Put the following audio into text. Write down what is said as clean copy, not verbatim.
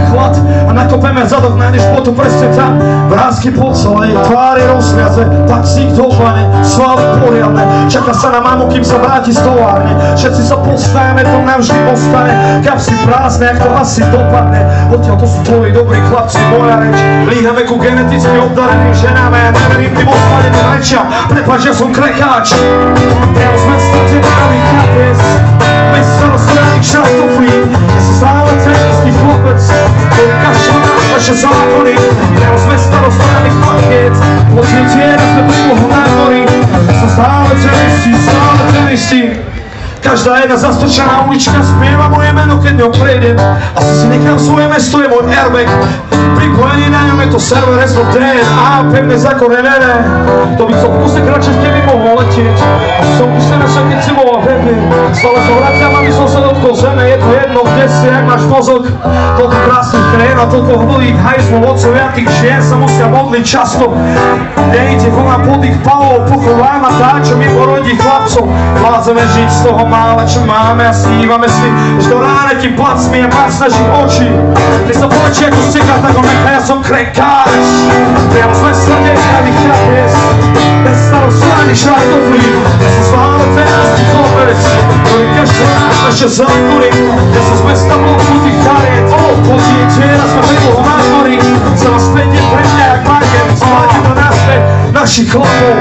chlad a nakopeme zadok, nájdeš botu presne tam. Vrásky po celej tvári rozviaze, taxík do bane, svaly poriadne, čaká sa na mamu, kým sa vráti z továrne. Všetci sa postajeme, to navždy ostane, kapsy prázdne, jak to asi dopadne. Odtiaľ to sú tvoji dobrí chlapci, moja reč. Líhame ku geneticky obdareným ženám a ja neverím tým ospadeným rečia. Prepáč, ja som krekáč. Ja sme statenári kapes, bez starostranných šastoflí. Ja som stále cenistý chlapec, ktorý kašľa na naše zákony. Ja sme starostranných pakiec, počne tiera sme prílohu na dvorí. Ja som stále cenistý. Každá jedna zastočená ulička spieva moje meno, keď ňou prejdem. Asi si nechám svoje mesto, je môj airbag. Pripojený na ňom je to server DNA, pevne zakorenené. To by som kuse kratšie v tebi mohol letieť. Som už sa keď si bola pevne. Stále som vraciam, aby som sa dotkol zeme. Je to jedno, kde si, jak máš mozog. Toľko krásnych krén a toľko hlbých hajzmov, otcovia tých žien sa musia modliť často. Nejde ho na podých palov, pochovám a tá, čo mi porodí chlapcov. Vládzeme žiť z toho mále, čo máme a snívame si, že do ráne ti placmi a pás našich očí. Ty sa povečí ako stika, tak on nechá, ja som krekáč. Priamo sme sa nechali chapies, bez starostranných šartoflí. Ja som stále cenistý chlapec, ktorý každý nás naše zákony. Ja som z mesta bloknutých kariet, chodí tiera, sme vedlo ho na dvorí. Celá späť je pre mňa jak market, spáte to naspäť našich chlapov.